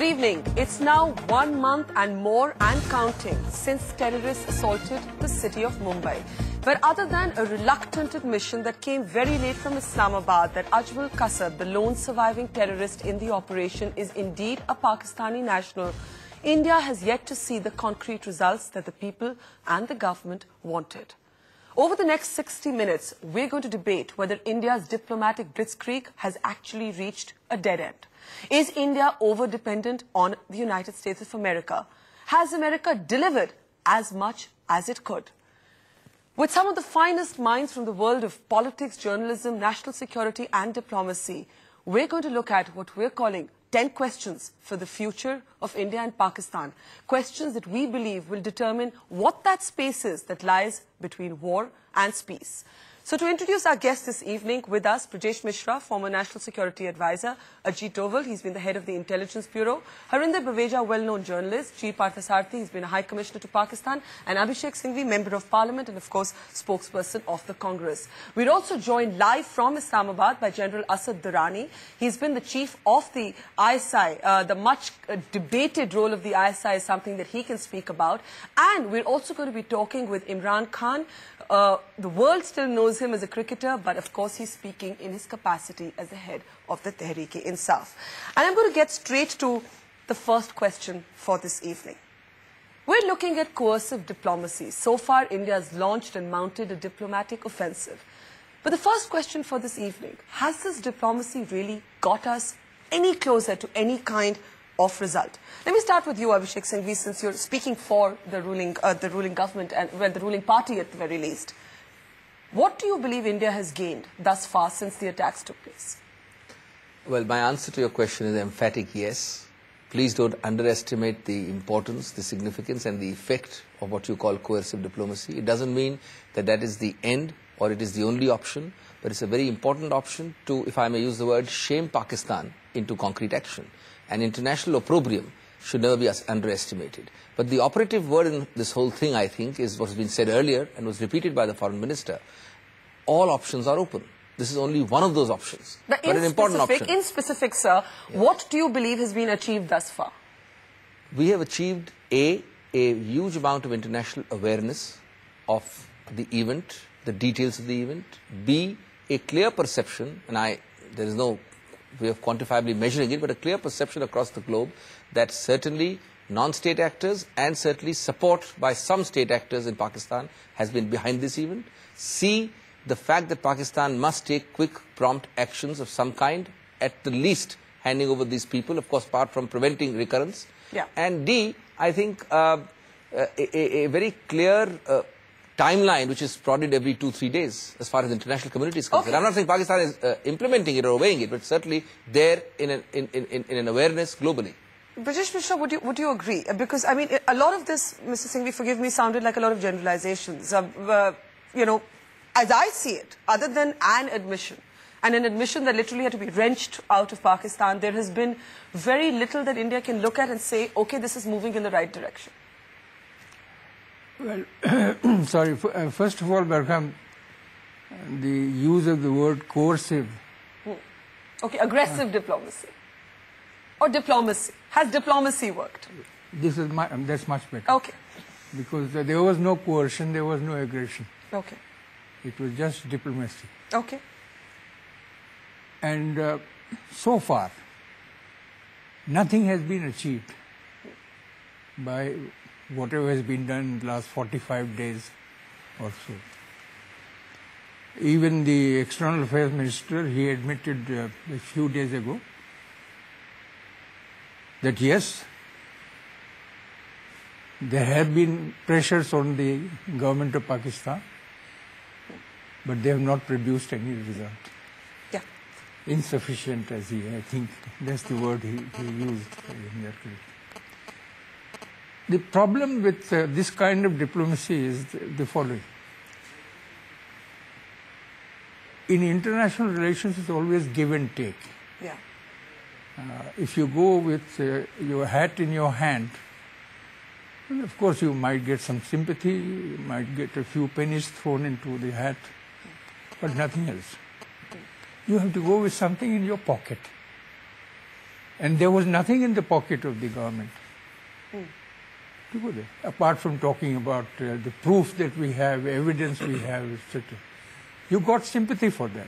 Good evening. It's now 1 month and more and counting since terrorists assaulted the city of Mumbai. But other than a reluctant admission that came very late from Islamabad that Ajmal Kasab, the lone surviving terrorist in the operation, is indeed a Pakistani national, India has yet to see the concrete results that the people and the government wanted. Over the next 60 minutes, we're going to debate whether India's diplomatic blitzkrieg has actually reached a dead end. Is India over-dependent on the United States of America? Has America delivered as much as it could? With some of the finest minds from the world of politics, journalism, national security and diplomacy, we're going to look at what we're calling 10 questions for the future of India and Pakistan. Questions that we believe will determine what that space is that lies between war and peace. So to introduce our guest this evening, with us, Brajesh Mishra, former National Security Advisor, Ajit Doval, he's been the head of the Intelligence Bureau, Harinder Baveja, well-known journalist, G. Parthasarathi, he's been a High Commissioner to Pakistan, and Abhishek Singhvi, Member of Parliament and, of course, spokesperson of the Congress. We're also joined live from Islamabad by General Asad Durrani. He's been the chief of the ISI. The much debated role of the ISI is something that he can speak about. And we're also going to be talking with Imran Khan. The world still knows him as a cricketer, but of course he's speaking in his capacity as the head of the Tehreek-e-Insaf. And I'm going to get straight to the first question for this evening. We're looking at coercive diplomacy. So far, India has launched and mounted a diplomatic offensive. But the first question for this evening, has this diplomacy really got us any closer to any kind of result? Let me start with you, Abhishek Singhvi, since you're speaking for the ruling government and, well, the ruling party at the very least. What do you believe India has gained thus far since the attacks took place? Well, my answer to your question is emphatic yes. Please don't underestimate the importance, the significance and the effect of what you call coercive diplomacy. It doesn't mean that that is the end or it is the only option, but it's a very important option to, if I may use the word, shame Pakistan into concrete action. And international opprobrium should never be underestimated. But the operative word in this whole thing, I think, is what's been said earlier and was repeated by the Foreign Minister. All options are open. This is only one of those options, but an important option. In specific, sir, what do you believe has been achieved thus far? We have achieved a huge amount of international awareness of the event, the details of the event. B, a clear perception, and there is no way of quantifiably measuring it, but a clear perception across the globe that certainly non-state actors and certainly support by some state actors in Pakistan has been behind this event. C, the fact that Pakistan must take quick, prompt actions of some kind, at the least handing over these people, of course, apart from preventing recurrence. Yeah. And D, I think a very clear timeline which is prodded every 2-3 days as far as the international community is concerned. Okay. I'm not saying Pakistan is implementing it or obeying it, but certainly there in an awareness globally. Brajesh Mishra, would you agree? Because, I mean, a lot of this, Mr. Singhvi, forgive me, sounded like a lot of generalizations. You know, as I see it, other than an admission, and an admission that literally had to be wrenched out of Pakistan, there has been very little that India can look at and say, okay, this is moving in the right direction. Well, sorry, first of all, Barkham, the use of the word coercive. Okay, aggressive diplomacy. Or diplomacy. Has diplomacy worked? That's much better. Okay. Because there was no coercion, there was no aggression. Okay. It was just diplomacy. Okay. And so far, nothing has been achieved by whatever has been done in the last 45 days or so. Even the External Affairs Minister, he admitted a few days ago that yes, there have been pressures on the government of Pakistan, but they have not produced any result. Yeah. Insufficient, I think that's the word he used in that case. The problem with this kind of diplomacy is the following. In international relations, it's always give and take. Yeah. If you go with your hat in your hand, well, of course you might get some sympathy, you might get a few pennies thrown into the hat, but nothing else. You have to go with something in your pocket. And there was nothing in the pocket of the government to go there, apart from talking about the proof that we have, evidence we have, etc. You got sympathy for that.